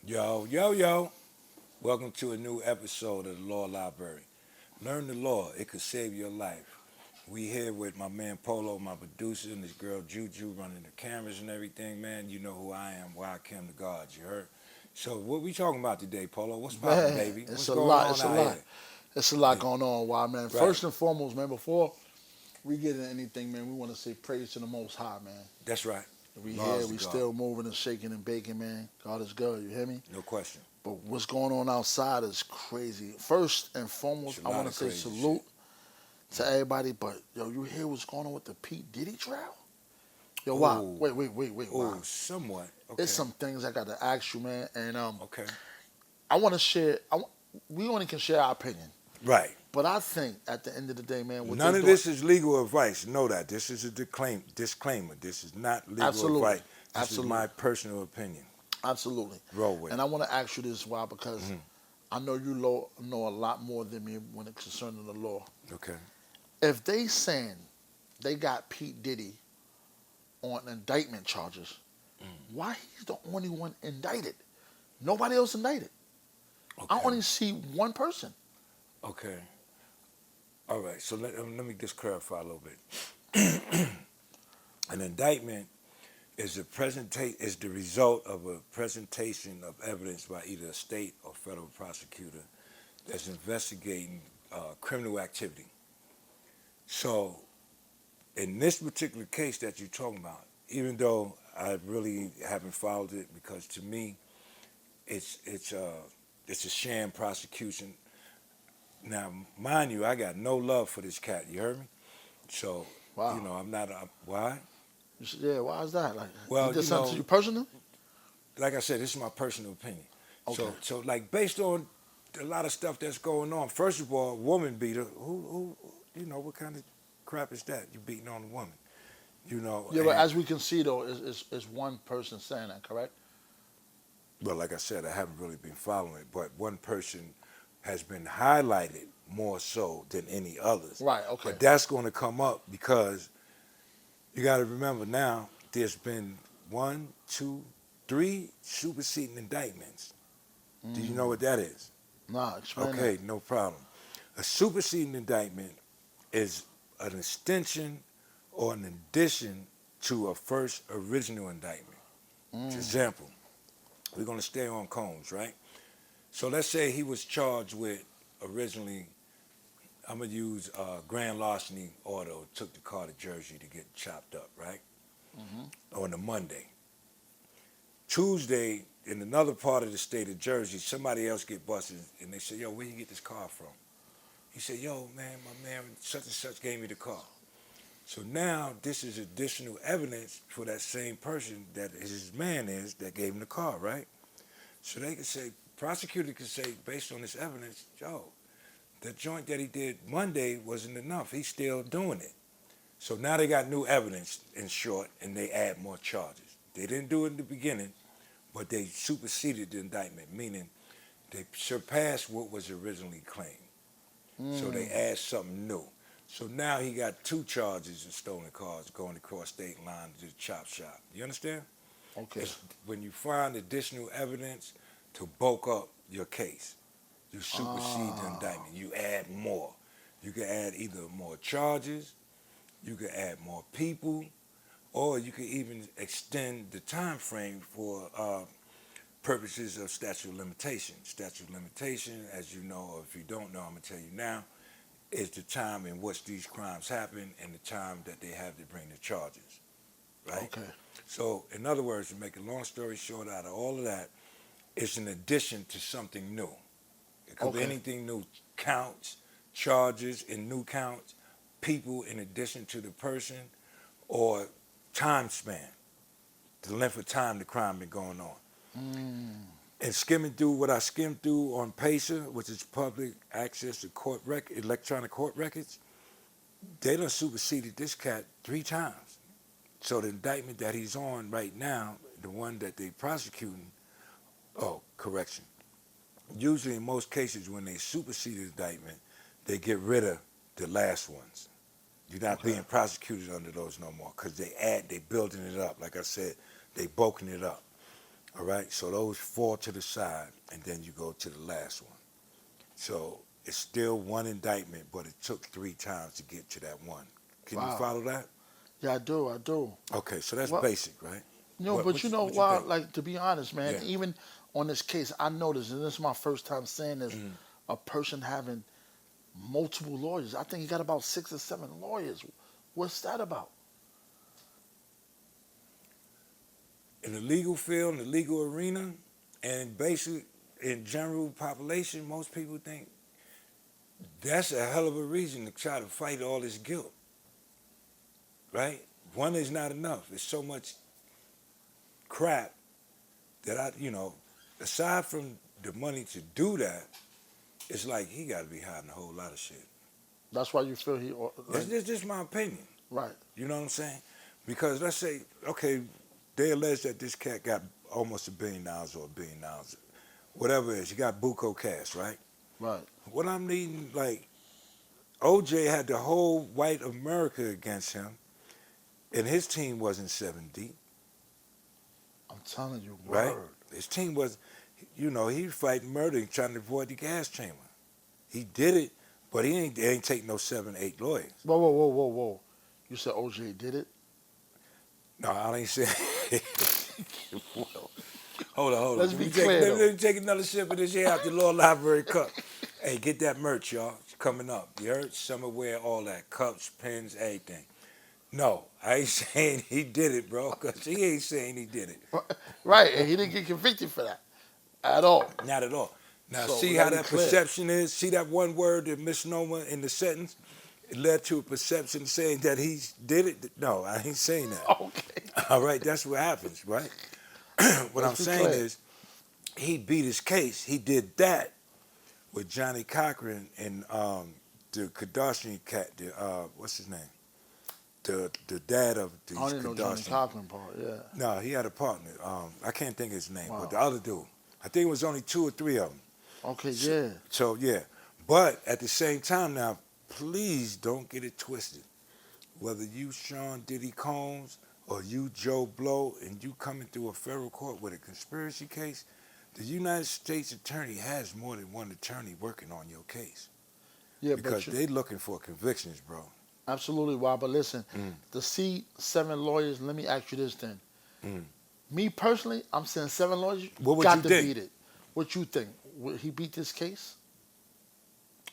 Yo, yo, yo. Welcome to a new episode of the Law Library. Learn the law, it could save your life. We here with my man Polo, my producer, and this girl Juju running the cameras and everything, man. You know who I am, why I came to God, you heard? So what we talking about today, Polo? What's poppin', Man, baby? it's What's a going lot. on It's a out lot. here? It's a lot Yeah, going on. Why, man? right. First and foremost, man, before we get into anything, man, we want to say praise to the Most High, man. That's right. We here, Laws to we God. still moving and shaking and baking, man. God is good. You hear me? No question. But what's going on outside is crazy. First and It's foremost, a I lot want to of say crazy shit. salute to everybody. But yo, you hear what's going on with the Pete Diddy trial? Yo, why? Oh, Wait, why? oh, somewhat. It's Okay, some things I got to ask you, man. And okay. I want to share. We only can share our opinion. Right. But I think at the end of the day, man, what they None of doing, this is legal advice. Know that. This is a disclaimer. This is not legal absolutely, advice. This is my absolutely, personal opinion. absolutely. Roll with And it. I want to ask you this, why? Because Mhm. I know know a lot more than me when it's concerning the law. Okay. If they saying they got Pete Diddy on indictment charges, why he's the only one indicted? Nobody else indicted. I Okay. only see one person. Okay. All right. So let me just clarify a little bit. An indictment is the result of a presentation of evidence by either a state or federal prosecutor that's investigating criminal activity. So in this particular case that you're talking about, even though I really haven't followed it because to me it's it's uh it's a sham prosecution. Now, mind you, I got no love for this cat. You heard me? So, Wow. I'm not. Why? Yeah, why is that? Like he Well, did something to you personally? like I said, this is my personal opinion. Okay. So like based on a lot of stuff that's going on. First of all, woman beater. What kind of crap is that? You beating on a woman? Yeah, but And as we can see though, is one person saying that, correct? well, like I said, I haven't really been following it, but one person has been highlighted more so than any others. Right. Okay. But that's going to come up because you got to remember now, there's been one, two, three superseding indictments. Do you know Mm. what that is? Nah, explain that. Okay, no problem. A superseding indictment is an extension or an addition to a first original indictment. For Mm. example, we're going to stay on Combs, right? So let's say he was charged with originally, I'm going to use grand larceny auto, took the car to Jersey to get chopped up, right? Hmm. On a Monday. Tuesday, in another part of the state of Jersey, somebody else get busted and they say, yo, where you get this car from? He said, yo, man, my man such and such gave me the car. So now this is additional evidence for that same person that his man is that gave him the car, right? So they could say, prosecutor could say, based on this evidence, yo, the joint that he did Monday wasn't enough. He's still doing it. So now they got new evidence, in short, and they add more charges. They didn't do it in the beginning, but they superseded the indictment, meaning they surpassed what was originally claimed. So they Mm. add something new. So now he got two charges of stolen cars going across state line to the chop shop. You understand? Okay. It's when you find additional evidence to bulk up your case. You supersede the Ah. indictment. You add more. You can add either more charges, you can add more people, or you can even extend the time frame for purposes of statute of limitation. Statute of limitation, as you know, or if you don't know, I'm gonna tell you now, is the time in which these crimes happen and the time that they have to bring the charges, right? Okay. So, in other words, to make a long story short, out of all of that, it's an addition to something new. It could be Okay. anything new, counts, charges in new counts, people in addition to the person, or time span, the length of time the crime been going on. Mm. And skimming through what I skimmed through on PACER, which is public access to electronic court records, they done superseded this cat 3 times. So the indictment that he's on right now, the one that they prosecuting, oh, correction. Usually in most cases when they supersede the indictment, they get rid of the last ones. You're not Okay. being prosecuted under those no more because they building it up. Like I said, they bulking it up. All right, so those fall to the side, and then you go to the last one. So it's still one indictment, but it took 3 times to get to that one. Can you Wow. follow that? Yeah, I do. I do. Okay, so that's Well, basic, right? but you know What you why? think? Like, to be honest, man, Yeah. even on this case, I noticed, and this is my first time saying this, Mhm. a person having multiple lawyers. I think he got about 6 or 7 lawyers. What's that about? In the legal field, in the legal arena, and basic in general population, most people think that's a hell of a reason to try to fight all this guilt, right? One is not enough. It's so much crap that aside from the money to do that, it's like he got to be hiding a whole lot of shit. That's why you feel he, That's like, just my opinion. right? You know what I'm saying? Because let's say, okay, they allege that this cat got almost $1 billion or $1 billion, whatever it is. You got buco cash, right? Right. What I'm needing, like, OJ had the whole white America against him, and his team wasn't 7 deep, I'm telling you, right? word. His team was, he was fighting murder, trying to avoid the gas chamber. He did it, but he ain't take no 7, 8 lawyers. Whoa, whoa, whoa, whoa, whoa. You said OJ did it? No, I ain't saying. Well, hold on. Let's Let be me take, clear, let, though. let me take another sip of this here out the Law Library cup. Hey, get that merch, y'all. It's coming up. You heard? Summerwear, all that. Cups, pens, everything. No, I ain't saying he did it, bro, because he ain't saying he did it. Right, and he didn't get convicted for that at all. Not at all. Now, So see we how gotta be that clear. perception is? See that one word, the misnomer in the sentence? It led to a perception saying that he did it? No, I ain't saying that. Okay. All right, that's what happens, right? What I'm Let's be saying clear. is he beat his case. He did that with Johnny Cochran and the Kardashian cat, what's his name? The dad of these I don't even know Johnny Kardashian. Cochran part, yeah. No, he had a partner. I can't think of his name, Wow. but the other dude. I think it was only 2 or 3 of them. Okay, So, yeah. so yeah, but at the same time now, please don't get it twisted. Whether you Sean Diddy Combs or you Joe Blow and you coming through a federal court with a conspiracy case, the United States attorney has more than one attorney working on your case Yeah, because but they looking for convictions, bro. absolutely, Why? But listen, Mm. to see 7 lawyers, let me ask you this then. Mm. Me personally, I'm saying 7 lawyers What would got you to think? beat it. What you think? Would he beat this case?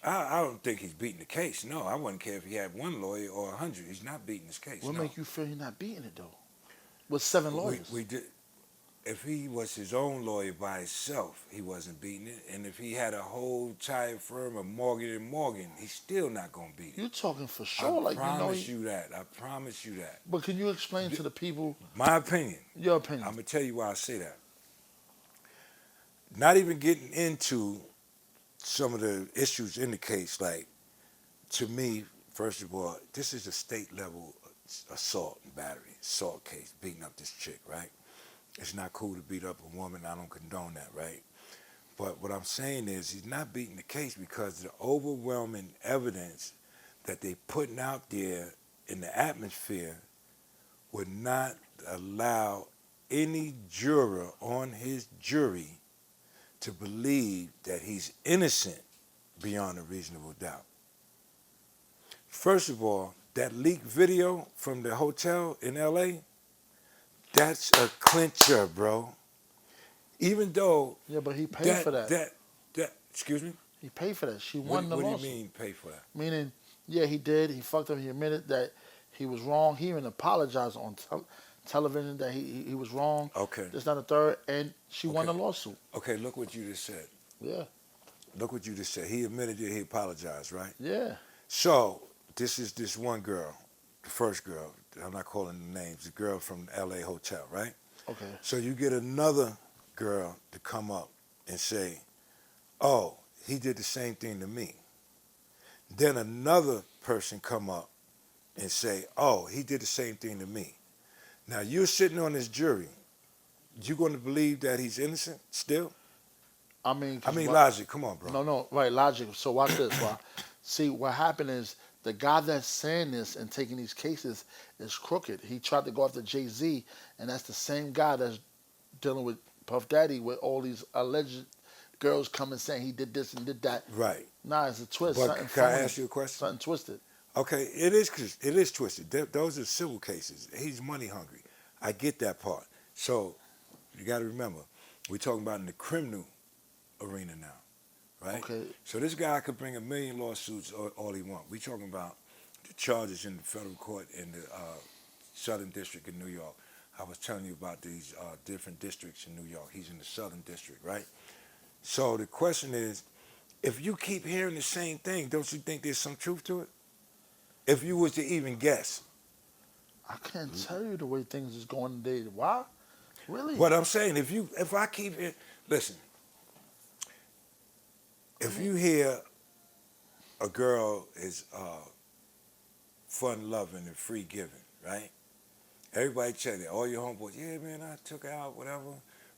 I don't think he's beating the case. No, I wouldn't care if he had 1 lawyer or 100. He's not beating his case. What no. make you feel he's not beating it though? With 7 lawyers. We did. If he was his own lawyer by himself, he wasn't beating it. And if he had a whole entire firm of Morgan and Morgan, he's still not gonna beat it. You're talking for sure, I like promise you that. I promise you that. But can you explain to the people My opinion. your opinion? I'm gonna tell you why I say that. Not even getting into some of the issues in the case, like to me, first of all, this is a state level assault and battery, assault case, beating up this chick, right? It's not cool to beat up a woman. I don't condone that, right? But what I'm saying is he's not beating the case because the overwhelming evidence that they putting out there in the atmosphere would not allow any juror on his jury to believe that he's innocent beyond a reasonable doubt. First of all, that leaked video from the hotel in LA, that's a clincher, bro. Even though Yeah, but he paid for that. excuse me? He paid for that. She What, won the what do you lawsuit. mean pay for that? Meaning, yeah, he did. He fucked up. He admitted that he was wrong. He even apologized on television that he was wrong. Okay. This, not a third. And she won the Okay. lawsuit. Okay, look what you just said. Yeah. Look what you just said. He admitted that he apologized, right? Yeah. So, this is this one girl, the first girl. I'm not calling the names. The girl from the LA hotel, right? Okay. So you get another girl to come up and say, oh, he did the same thing to me. Then another person come up and say, oh, he did the same thing to me. Now you're sitting on this jury. You going to believe that he's innocent still? I mean, logic. Come on, bro. No, right, logic. So watch this. Why? See, what happened is the guy that's saying this and taking these cases is crooked. He tried to go after Jay-Z, and that's the same guy that's dealing with Puff Daddy with all these alleged girls coming saying he did this and did that. Right. Nah, it's a twist. But Something can I phony. ask you a question? Something twisted. Okay, it is twisted. Those are civil cases. He's money hungry. I get that part. So you got to remember, we're talking about in the criminal arena now, right? Okay. So this guy could bring 1,000,000 lawsuits all he wants. We're talking about the charges in the federal court in the Southern District in New York. I was telling you about these different districts in New York. He's in the Southern District, right? So the question is, if you keep hearing the same thing, don't you think there's some truth to it? If you was to even guess. I can't tell you the way things is going today. Why? Really? What I'm saying, if I keep it, listen, if you hear a girl is fun loving and free giving, right? Everybody tell you, all your homeboys, yeah, man, I took her out, whatever.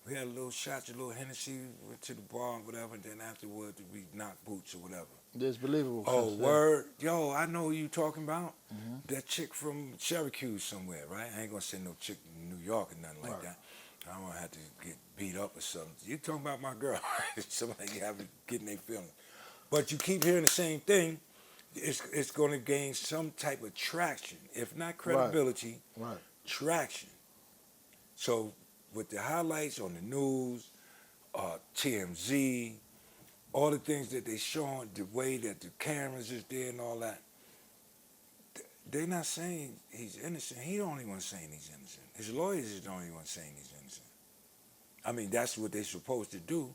We had a little shots, a little Hennessy, went to the bar, whatever, and then afterwards we knocked boots or whatever. It's believable. Oh, word. Yo, I know who you talking about. Mhm. That chick from Syracuse somewhere, right? I ain't gonna say no chick in New York or nothing like Right. that. I don't wanna have to get beat up or something. You talking about my girl. Somebody having getting their feelings. But you keep hearing the same thing, it's gonna gain some type of traction. If not credibility, Right. traction. So with the highlights on the news, TMZ, all the things that they showing, the way that the cameras is there and all that, they're not saying he's innocent. He the only one saying he's innocent. His lawyers is the only one saying he's innocent. I mean, that's what they're supposed to do.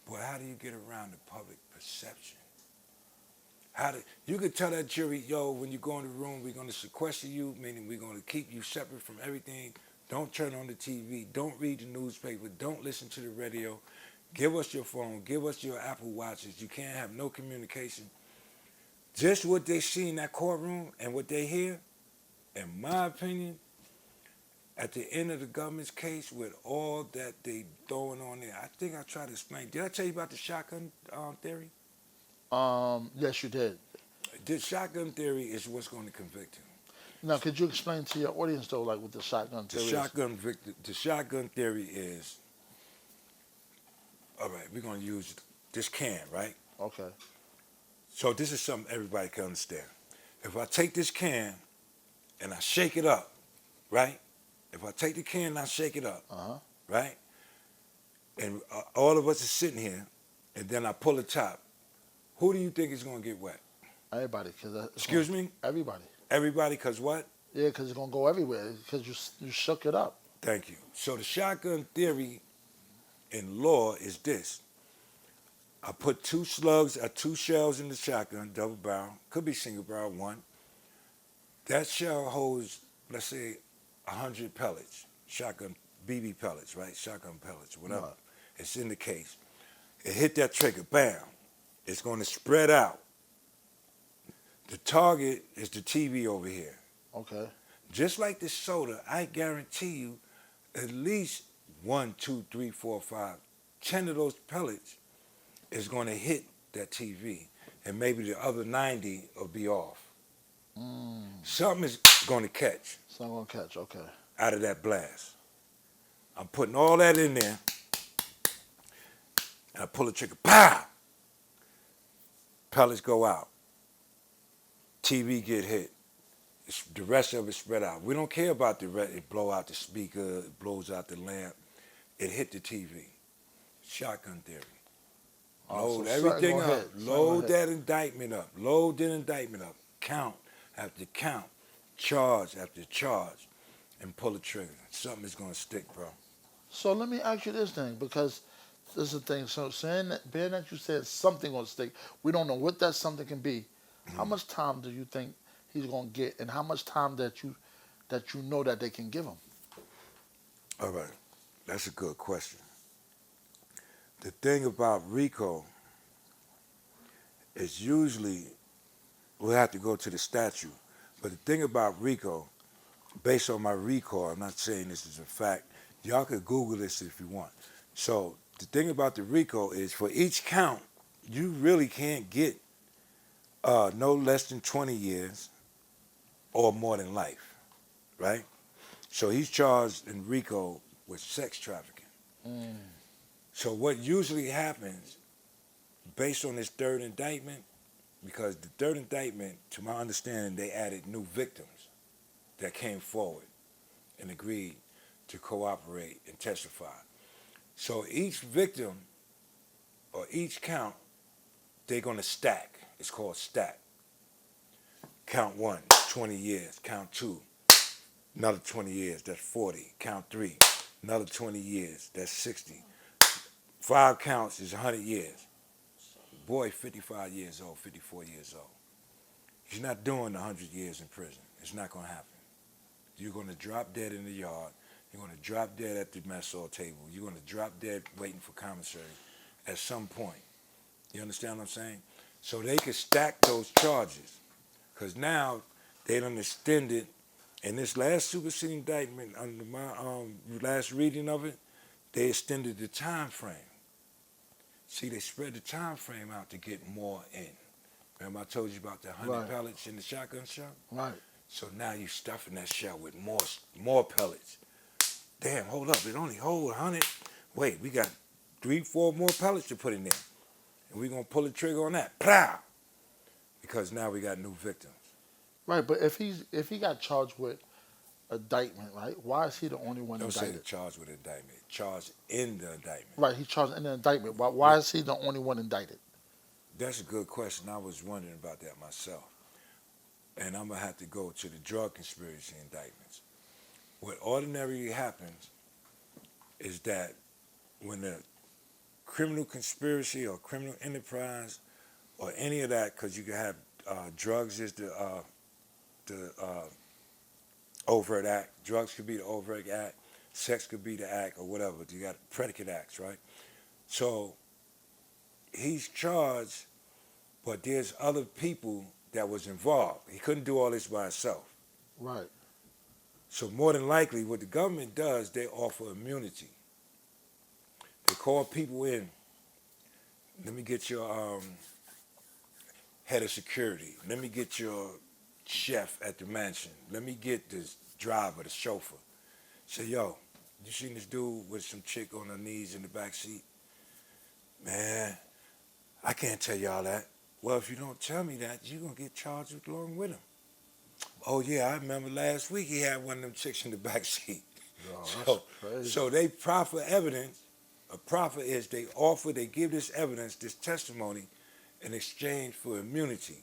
But how do you get around the public perception? You could tell that jury, yo, when you go in the room, we're going to sequester you, meaning we're going to keep you separate from everything. Don't turn on the TV. Don't read the newspaper. Don't listen to the radio. Give us your phone. Give us your Apple Watches. You can't have no communication. Just what they see in that courtroom and what they hear, in my opinion, at the end of the government's case with all that they throwing on there, I think I tried to explain. Did I tell you about the shotgun theory? Yes, you did. The shotgun theory is what's going to convict him. Now, could you explain to your audience though, like with the shotgun The theory? shotgun theory is, all right, we're going to use this can, right? Okay. So this is something everybody can understand. If I take this can and I shake it up, right? If I take the can and I shake it up, Uh huh. right? And all of us are sitting here, and then I pull the top, who do you think is going to get wet? Everybody, because Excuse me? everybody. Everybody, because what? Yeah, because it's gonna go everywhere because you shook it up. Thank you. So the shotgun theory in law is this. I put two shells in the shotgun, double barrel, could be single barrel, one. That shell holds, let's say, 100 pellets, shotgun BB pellets, right? Shotgun pellets, whatever. Right. It's in the case. It hit that trigger, bam. It's going to spread out. The target is the TV over here. Okay. Just like the soda, I guarantee you at least 1, 2, 3, 4, 5, 10 of those pellets is going to hit that TV. And maybe the other 90 will be off. Something is going to catch It's not gonna catch. Okay. out of that blast. I'm putting all that in there. And I pull the trigger, pow! Pellets go out. TV get hit. The rest of it spread out. We don't care about the rest. It blow out the speaker, it blows out the lamp. It hit the TV. Shotgun theory. Load so everything something gonna up. hit. Something Load gonna that indictment up. Load that indictment up. Count after count. Charge after charge. And pull the trigger. Something is going to stick, bro. So let me ask you this thing, because this is the thing. So being that you said something gonna stick, we don't know what that something can be. How much time do you think he's gonna get, and how much time that you know that they can give him? All right. That's a good question. The thing about RICO is usually, we'll have to go to the statute, but the thing about RICO, based on my recall, I'm not saying this is a fact, y'all could Google this if you want. So the thing about the RICO is for each count, you really can't get no less than 20 years or more than life, right? So he's charged in RICO with sex trafficking. So what usually happens, based on this third indictment, because the third indictment, to my understanding, they added new victims that came forward and agreed to cooperate and testify. So each victim or each count, they're going to stack. It's called stack. Count 1, 20 years. Count 2, another 20 years. That's 40. Count 3, another 20 years. That's 60. 5 counts is 100 years. Boy, 55 years old, 54 years old. He's not doing 100 years in prison. It's not going to happen. You're going to drop dead in the yard. You're going to drop dead at the mess hall table. You're going to drop dead waiting for commissary at some point. You understand what I'm saying? So they could stack those charges. Because now they done extended, in this last superseding indictment, under my last reading of it, they extended the time frame. See, they spread the time frame out to get more in. Remember I told you about the 100 Right. pellets in the shotgun shell? Right. So now you're stuffing that shell with more pellets. Damn, hold up, it only hold 100. Wait, we got 3-4 more pellets to put in there. And we're going to pull the trigger on that. Plow! Because now we got new victims. Right. But if he got charged with indictment, right? Why is he the only one Don't say the indicted? charge with indictment. Charged in the indictment. Right. He's charged in the indictment. Why is he the only one indicted? That's a good question. I was wondering about that myself. And I'm going to have to go to the drug conspiracy indictments. What ordinarily happens is that when the criminal conspiracy or criminal enterprise or any of that, because you can have drugs is the overt act. Drugs could be the overt act. Sex could be the act or whatever. You got predicate acts, right? So he's charged, but there's other people that was involved. He couldn't do all this by himself. Right. So more than likely, what the government does, they offer immunity. They call people in. Let me get your head of security. Let me get your chef at the mansion. Let me get this driver, the chauffeur. Say, yo, you seen this dude with some chick on her knees in the back seat? Man, I can't tell y'all that. Well, if you don't tell me that, you're going to get charged along with him. Oh, yeah, I remember last week he had one of them chicks in the back seat. Yo, that's So, crazy. so they proffer evidence. A proffer is they give this evidence, this testimony, in exchange for immunity.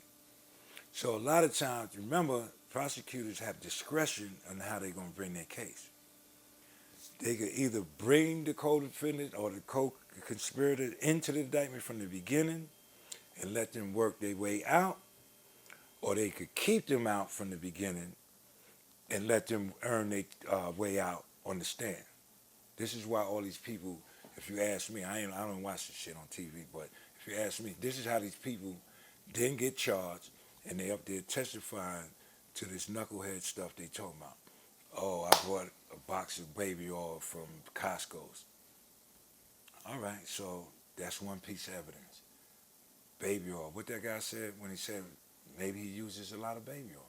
So a lot of times, remember, prosecutors have discretion on how they're going to bring their case. They could either bring the co-defendant or the co-conspirator into the indictment from the beginning and let them work their way out, or they could keep them out from the beginning and let them earn their way out on the stand. This is why all these people, if you ask me, I don't watch this shit on TV, but if you ask me, this is how these people didn't get charged and they up there testifying to this knucklehead stuff they talking about. Oh, I bought a box of baby oil from Costco's. All right, so that's one piece of evidence. Baby oil. What that guy said when he said maybe he uses a lot of baby oil.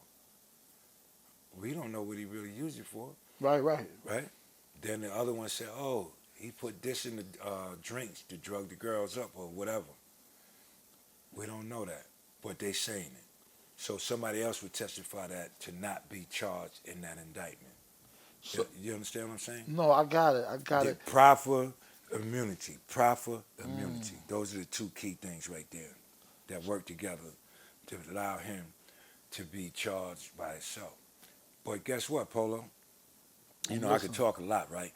We don't know what he really used it for, Right. Right. right? Then the other one said, oh, he put this in the drinks to drug the girls up or whatever. We don't know that, but they saying it. So somebody else would testify that to not be charged in that indictment. So, You understand what I'm saying? no, I got it. I got The it. proper immunity. Proper immunity. Those are the two key things right there that work together to allow him to be charged by himself. But guess what, Polo? You know, I could talk a lot, right?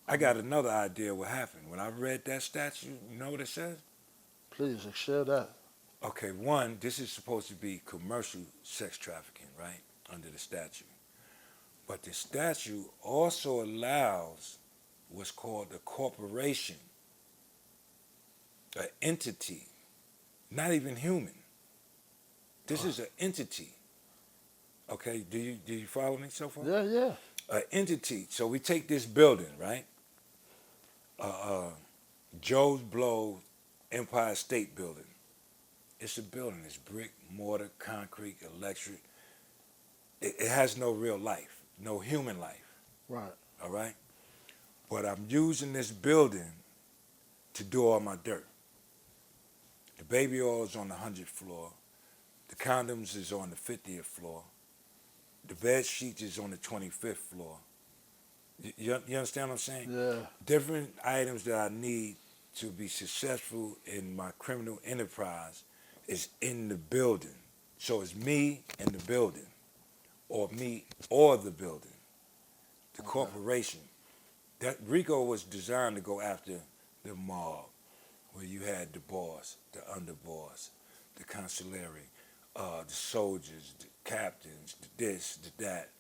I got another idea what happened. When I read that statute, you know what it says? Please share that. Okay, one, this is supposed to be commercial sex trafficking, right? Under the statute. But the statute also allows what's called a corporation, an entity, not even human. This is an entity. Okay, do you follow me so far? Yeah. Yeah. An entity. So we take this building, right? Joe's Blow Empire State Building. It's a building. It's brick, mortar, concrete, electric. It has no real life, no human life. Right. All right. but I'm using this building to do all my dirt. The baby oil is on the 100th floor. The condoms is on the 50th floor. The bed sheets is on the 25th floor. You understand what I'm saying? Yeah. Different items that I need to be successful in my criminal enterprise is in the building. So it's me and the building, or me or the building, the corporation. That RICO was designed to go after the mob, where you had the boss, the underboss, the consigliere, the soldiers, the captains, the this, the that.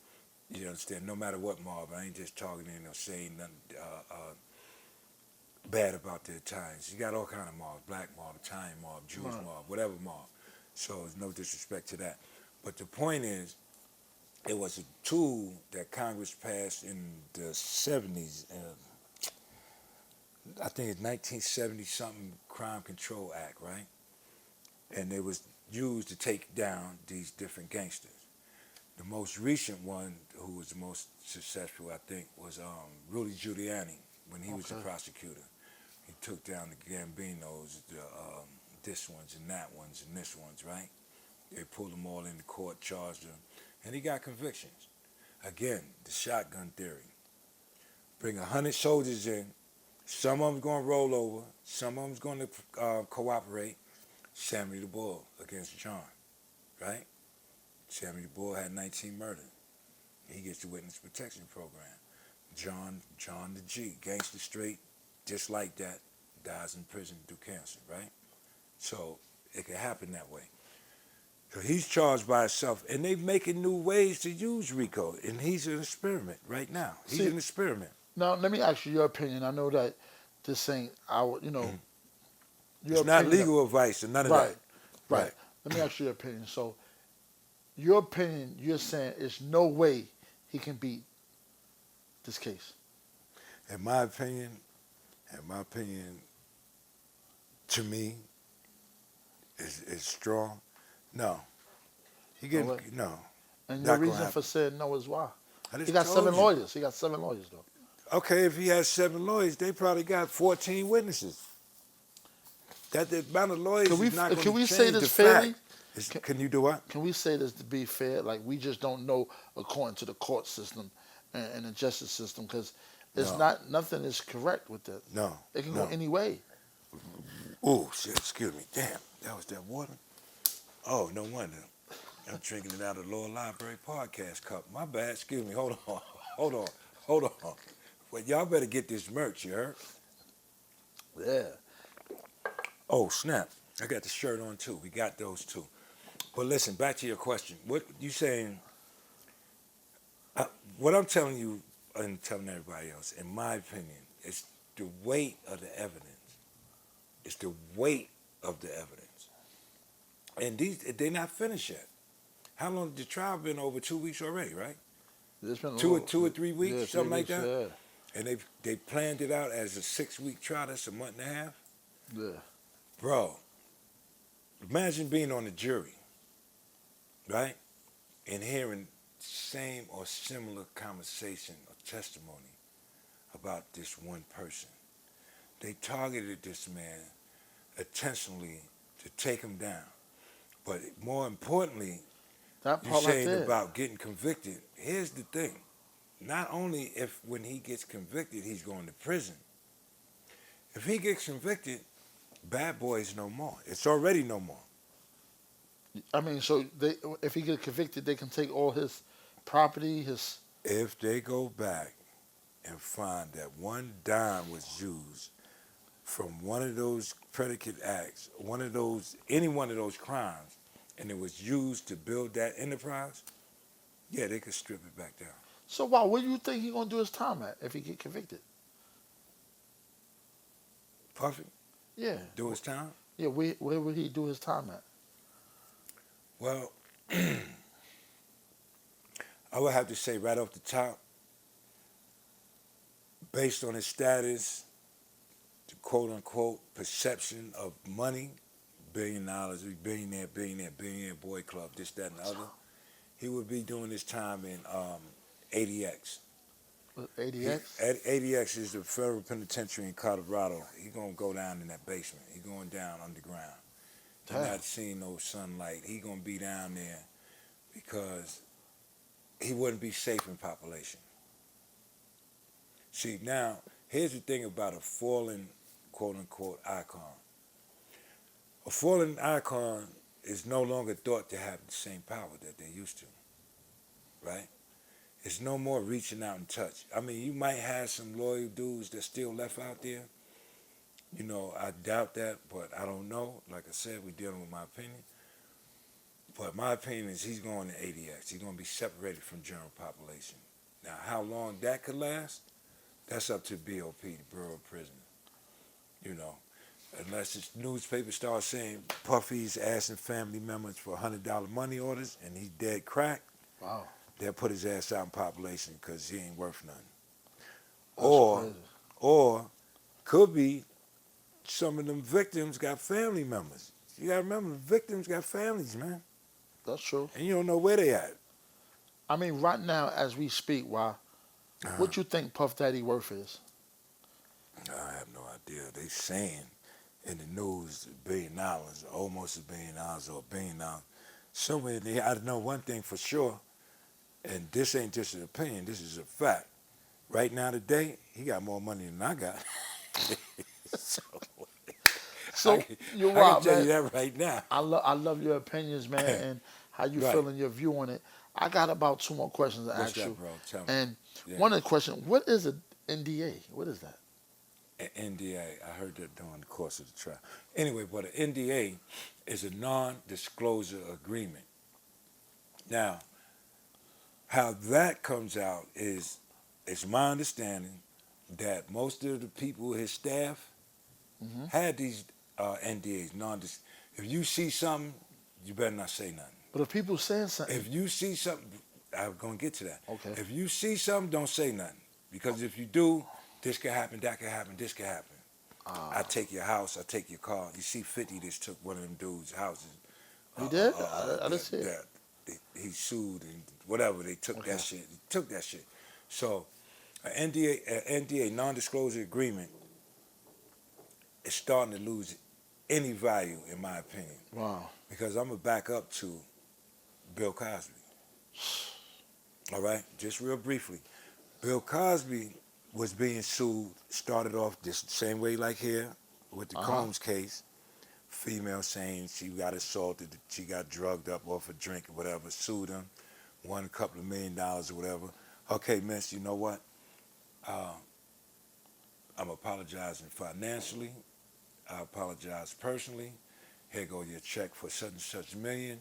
You understand? No matter what mob, I ain't just talking in or saying nothing bad about the Italians. You got all kind of mobs: black mob, Italian mob, Jewish Right. mob, whatever mob. So there's no disrespect to that. But the point is, it was a tool that Congress passed in the 70s. I think it's 1970 something Crime Control Act, right? And it was used to take down these different gangsters. The most recent one, who was the most successful, I think, was Rudy Giuliani when he was the Okay. prosecutor. He took down the Gambinos, the this ones and that ones and this ones, right? They pulled them all into court, charged them, and he got convictions. Again, the shotgun theory. Bring 100 soldiers in. Some of them's going to roll over. Some of them's going to cooperate. Sammy the Bull against John, right? Sammy the Bull had 19 murders. He gets the witness protection program. John the G, gangster straight, just like that, dies in prison through cancer, right? So it can happen that way. So he's charged by himself, and they're making new ways to use RICO, and he's an experiment right now. He's See, an experiment. Now, let me ask you your opinion. I know that this ain't our, your It's not opinion. legal advice and none of Right, that. right. Let me ask you your opinion. So, your opinion, you're saying there's no way he can beat this case. In my opinion, to me, is strong. No. He No get way. no. And Not your gonna reason happen. for saying no is why? I just He got told 7 you. lawyers. He got 7 lawyers, though. Okay, if he has 7 lawyers, they probably got 14 witnesses. That the amount of lawyers Can we is not going can to we change say the this fairly? fact. Can you do what? Can we say this to be fair? Like, we just don't know according to the court system and the justice system, because it's No. nothing is correct with that. No. It can no. go any way. Oh, shit, excuse me. Damn, that was that water? Oh, no wonder. I'm drinking it out of the Lower Library podcast cup. My bad, excuse me. Hold on. Hold on. Well, y'all better get this merch, you heard? Yeah. Oh, snap. I got the shirt on, too. We got those, too. But listen, back to your question. What you saying, what I'm telling you and telling everybody else, in my opinion, is the weight of the evidence. It's the weight of the evidence. And they're not finished yet. How long the trial been over? 2 weeks already, right? It's been a Two or little- 3 weeks, yeah, 3 something like weeks, that. And they planned it out as a 6-week trial. That's a month and a half. Yeah. Bro, imagine being on the jury, right? And hearing same or similar conversation or testimony about this one person. They targeted this man intentionally to take him down. But more importantly, That you're part right saying there. about getting convicted. Here's the thing. Not only if when he gets convicted, he's going to prison. If he gets convicted, Bad Boys no more. It's already no more. I mean, so if he get convicted, they can take all his property, his. If they go back and find that one dime was used from one of those predicate acts, any one of those crimes, and it was used to build that enterprise, yeah, they could strip it back down. So why? Where do you think he gonna do his time at if he get convicted? Puffy, Yeah. do his time? Yeah. Where would he do his time at? Well, I would have to say right off the top, based on his status, the quote unquote perception of money, $1 billion, billionaire boy club, this, that, and the other, he would be doing his time in ADX. ADX? ADX is the federal penitentiary in Colorado. He gonna go down in that basement. He going down underground. He Damn. not seeing no sunlight. He gonna be down there because he wouldn't be safe in population. See, now, here's the thing about a fallen, quote-unquote, icon. A fallen icon is no longer thought to have the same power that they used to, right? It's no more reaching out and touch. I mean, you might have some loyal dudes that still left out there. You know, I doubt that, but I don't know. Like I said, we're dealing with my opinion. But my opinion is he's going to ADX. He's going to be separated from general population. Now, how long that could last, that's up to BOP, the Bureau of Prisons. You know, unless the newspaper starts saying Puffy's asking family members for $100 money orders and he's dead crack, Wow. they'll put his ass out in population because he ain't worth nothing. That's crazy. Or could be some of them victims got family members. You got to remember, the victims got families, man. That's true. And you don't know where they at. I mean, right now, as we speak, what you think Puff Daddy worth is? I have no idea. They saying in the news $1 billion, almost $1 billion or $1 billion. Somewhere they, I know one thing for sure, and this ain't just an opinion, this is a fact. Right now today, he got more money than I got. So you're I right, can tell man. you that right now. I love your opinions, man, and how you Right. feeling, your view on it. I got about 2 more questions to What's ask that, you. bro? Tell me. And Yeah. one of the questions, what is an NDA? What is that? NDA, I heard that during the course of the trial. Anyway, but an NDA is a non-disclosure agreement. Now, how that comes out is, it's my understanding that most of the people, his staff, had these NDAs. If you see something, you better not say nothing. But if people saying something, If you see something, I'm going to get to that. Okay. If you see something, don't say nothing. Because if you do, this could happen, that could happen, this could happen. I take your house, I take your car. You see 50 just took one of them dudes' houses. he did? I didn't see it. He sued and whatever, they took Okay. that shit. They took that shit. So an NDA, non-disclosure agreement, is starting to lose any value, in my opinion. Wow. Because I'm going to back up to Bill Cosby. All right? Just real briefly. Bill Cosby was being sued, started off this same way like here with the Combs case. Female saying she got assaulted, she got drugged up off a drink or whatever, sued him, won a couple of $1 million or whatever. Okay, miss, you know what? I'm apologizing financially. I apologize personally. Here go your check for such and such million.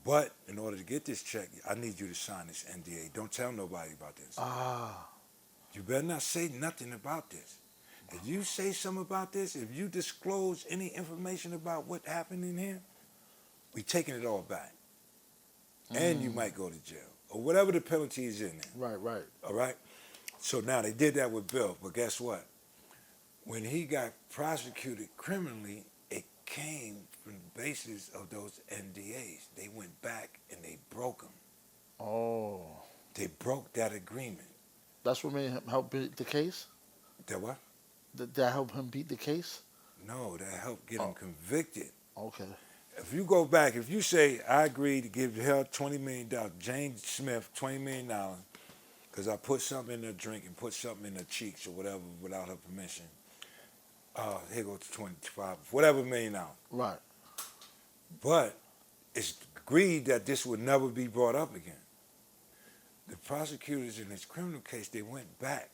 But in order to get this check, I need you to sign this NDA. Don't tell nobody about this. You better not say nothing about this. If you say something about this, if you disclose any information about what happened in here, we taking it all back. And you might go to jail. Or whatever the penalty is in there. Right. All right? So now they did that with Bill, but guess what? When he got prosecuted criminally, it came from the basis of those NDAs. They went back and they broke them. Oh. They broke that agreement. That's what made him help beat the case? That what? That helped him beat the case? No, that helped get him convicted. Okay. If you go back, if you say, I agree to give her $20 million, Jane Smith, $20 million, because I put something in her drink and put something in her cheeks or whatever without her permission, here goes to 25, whatever $1 million. Right. But it's agreed that this would never be brought up again. The prosecutors in this criminal case, they went back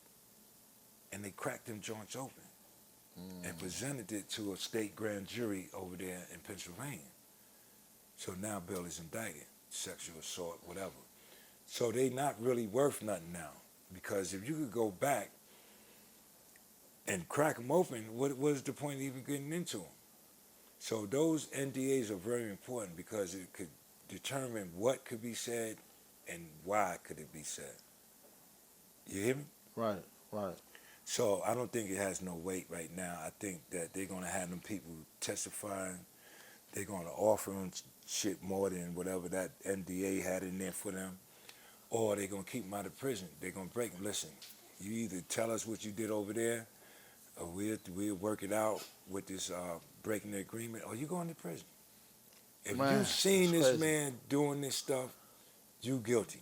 and they cracked them joints open and presented it to a state grand jury over there in Pennsylvania. So now Bill is indicted, sexual assault, whatever. So they not really worth nothing now, because if you could go back and crack them open, what was the point of even getting into them? So those NDAs are very important because it could determine what could be said and why could it be said. You hear me? Right. So I don't think it has no weight right now. I think that they're going to have them people testifying. They're going to offer them shit more than whatever that NDA had in there for them. Or they're going to keep them out of prison. They're going to break them. Listen, You either tell us what you did over there, or we'll work it out with this breaking the agreement, or you going to prison. If Man, you seen that's this crazy. man doing this stuff, you guilty.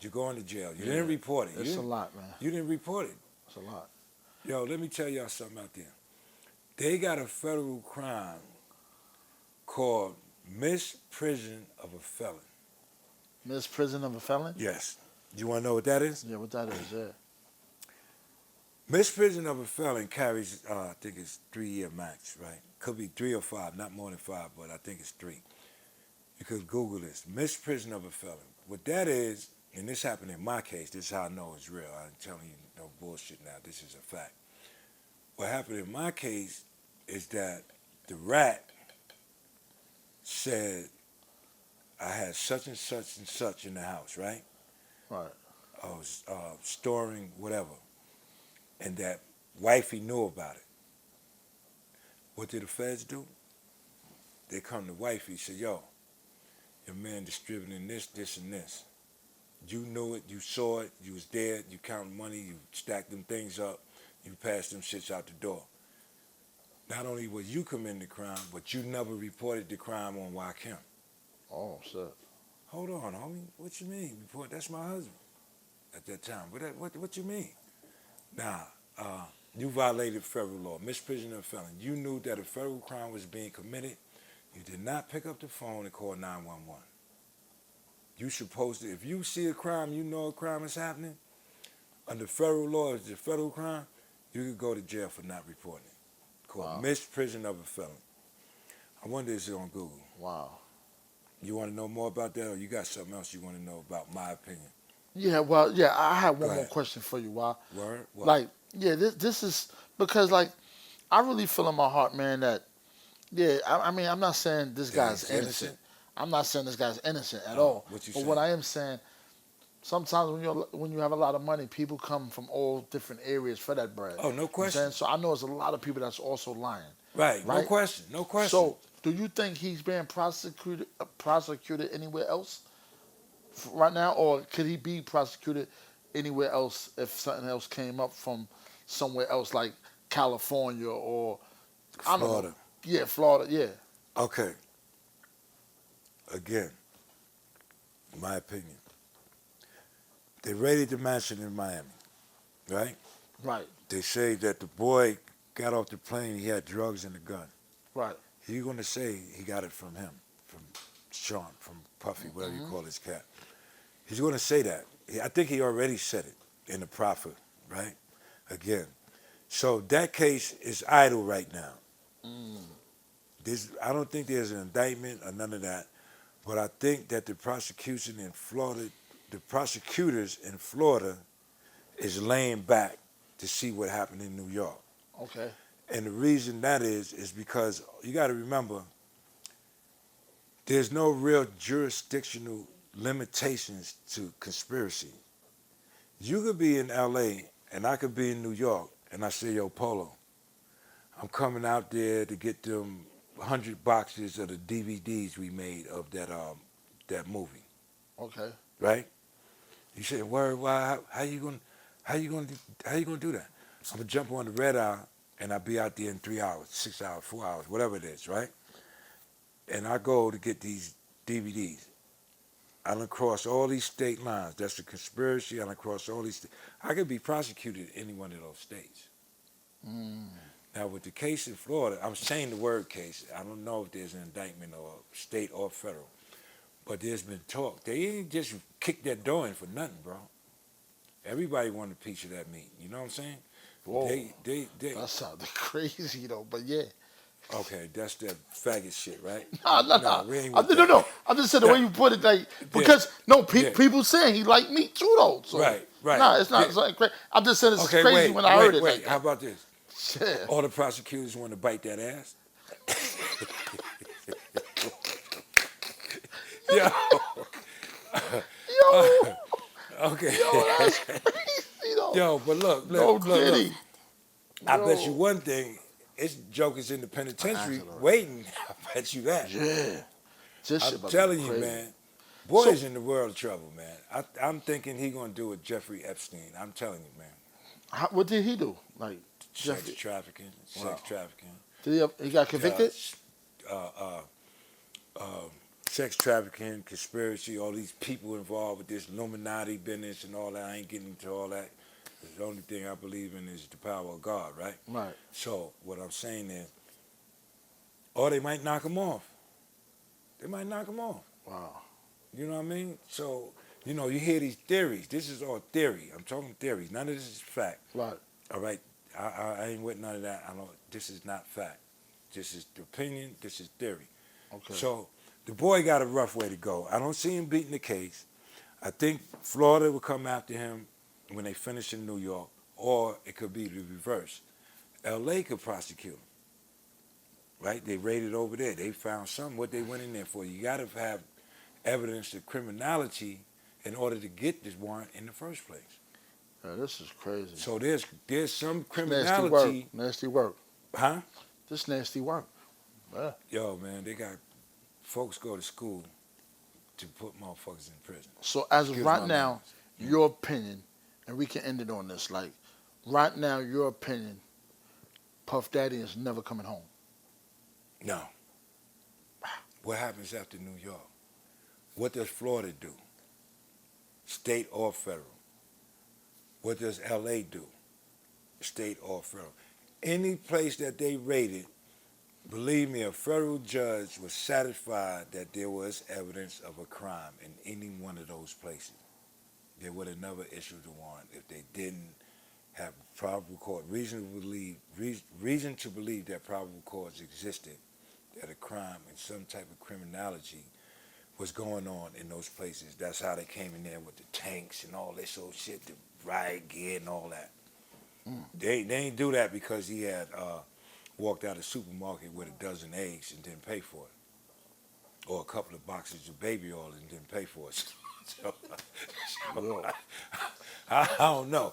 You're going to jail. You Yeah, didn't report it. It's a lot, man. You didn't report it. It's a lot. Yo, let me tell y'all something out there. They got a federal crime called misprision of a felon. Misprison of a felon? Yes. You want to know what that is? Yeah, what that is, yeah. Misprision of a felon carries, I think it's 3-year max, right? Could be 3 or 5, not more than 5, but I think it's 3. You could Google this. Misprision of a felon. What that is, and this happened in my case, this is how I know it's real. I'm telling you no bullshit now. This is a fact. What happened in my case is that the rat said I had such and such and such in the house, right? Right. I was storing whatever, and that wifey knew about it. What did the feds do? They come to wifey, say, yo, your man distributing this, this, and this. You knew it, you saw it, you was there, you counted money, you stacked them things up, you passed them shits out the door. Not only was you committing the crime, but you never reported the crime on Rakim. Oh, shit. Hold on, homie. What you mean? Report? That's my husband at that time. What you mean? Nah, you violated federal law, misprision of a felon. You knew that a federal crime was being committed. You did not pick up the phone and call 911. You supposed to, if you see a crime, you know a crime is happening, under federal law, it's a federal crime, you could go to jail for not reporting it. Called misprision of a felon. I wonder if it's on Google. Wow. You want to know more about that, or you got something else you want to know about my opinion? Yeah, well, yeah, I have one Go more ahead. question for you, Why? Word? What? Like, yeah, this is, because, like, I really feel in my heart, man, that, yeah, I mean, I'm not saying this That guy's he's innocent. innocent? I'm not saying this guy's innocent at Oh, all. what you But saying? what I am saying, sometimes when you have a lot of money, people come from all different areas for that bread. Oh, no You know what I'm question. saying? So I know there's a lot of people that's also lying. Right. No Right? question. No question. So do you think he's being prosecuted anywhere else right now, or could he be prosecuted anywhere else if something else came up from somewhere else, like California or I don't know. Florida. Yeah, Florida. Yeah. Okay. Again, my opinion. They raided the mansion in Miami, right? Right. They say that the boy got off the plane, he had drugs and a gun. Right. He's going to say he got it from him, from Sean, from Puffy, whatever you call his cat. He's going to say that. I think he already said it in the proffer, right? Again. So that case is idle right now. I don't think there's an indictment or none of that, but I think that the prosecution in Florida, the prosecutors in Florida is laying back to see what happened in New York. Okay. And the reason that is because you got to remember, there's no real jurisdictional limitations to conspiracy. You could be in LA and I could be in New York and I say, yo, Polo, I'm coming out there to get them 100 boxes of the DVDs we made of that movie, Okay. right? You say, word, why? How you gonna do that? I'm gonna jump on the red eye and I'll be out there in 3 hours, 6 hours, 4 hours, whatever it is, right? And I go to get these DVDs. I done cross all these state lines. That's a conspiracy. I done cross all these. I could be prosecuted in any one of those states. Now, with the case in Florida, I'm saying the word case. I don't know if there's an indictment or state or federal, but there's been talk. They ain't just kicked that door in for nothing, bro. Everybody wanted a piece of that meat. You know what I'm saying? Whoa. They. That sounded crazy though, but yeah. Okay, that's that faggot shit, right? No. we ain't I, with no. that. I just said the way you put it, like because Yeah. people saying he like meat too though. So, Right. Nah, it's not. Yeah. It's like crazy. I'm just saying it's Okay, crazy when I heard it. Wait, Like, how about this? shit. All the prosecutors want to bite that ass. Yo. Yo, Okay. that's crazy though. Yo, but look. No kidding. I bet Yo. you one thing. It's jokers in the penitentiary Absolutely. waiting. I bet you that. Yeah. This shit I'm about to be telling you, crazy. man. Boy's in the world of trouble, man. I'm thinking he gonna do a Jeffrey Epstein. I'm telling you, man. What did he do? Like Sex Jeffrey? trafficking, Wow. sex trafficking. He got convicted? Uh, uh, uh, Sex trafficking, conspiracy, all these people involved with this Illuminati business and all that. I ain't getting into all that. The only thing I believe in is the power of God, right? Right. So what I'm saying is, or they might knock him off. They might knock him off. Wow. You know what I mean? So, you know, you hear these theories. This is all theory. I'm talking theories. None of this is fact. Right. All right? I ain't with none of that. I don't. This is not fact. This is the opinion. This is theory. Okay. So the boy got a rough way to go. I don't see him beating the case. I think Florida will come after him when they finish in New York, or it could be the reverse. L.A. could prosecute him. Right? They raided over there. They found something. What they went in there for? You got to have evidence of criminality in order to get this warrant in the first place. Yeah, this is crazy. So there's some Nasty criminality. work. Nasty work. Huh? This nasty work. Yeah. Yo, man, they got folks go to school to put motherfuckers in prison. So as of Excuse right my now, language. your opinion, and we can end it on this. Like right now, your opinion, Puff Daddy is never coming home. No. What happens after New York? What does Florida do? State or federal? What does LA do? State or federal? Any place that they raided, believe me, a federal judge was satisfied that there was evidence of a crime in any one of those places. They would have never issued a warrant if they didn't have probable cause, reason to believe that probable cause existed, that a crime and some type of criminality was going on in those places. That's how they came in there with the tanks and all this old shit, the riot gear and all that. They ain't do that because he had walked out of the supermarket with a dozen eggs and didn't pay for it, or a couple of boxes of baby oil and didn't pay for it. so, I don't know.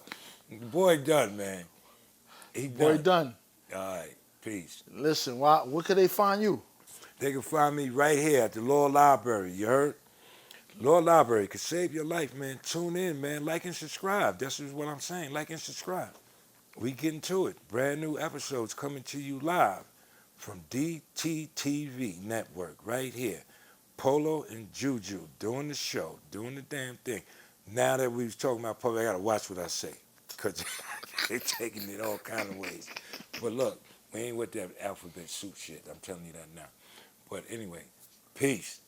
The boy done, man. He done. Boy, done. All right, peace. Listen, where could they find you? They can find me right here at the Law Library, you heard? Law Library could save your life, man. Tune in, man. Like and subscribe. That's just what I'm saying. Like and subscribe. We getting to it. Brand new episodes coming to you live from DTTV Network right here. Polo and Juju doing the show, doing the damn thing. Now that we was talking about public, I got to watch what I say because they taking it all kind of ways. But look, we ain't with that alphabet soup shit. I'm telling you that now. But anyway, peace.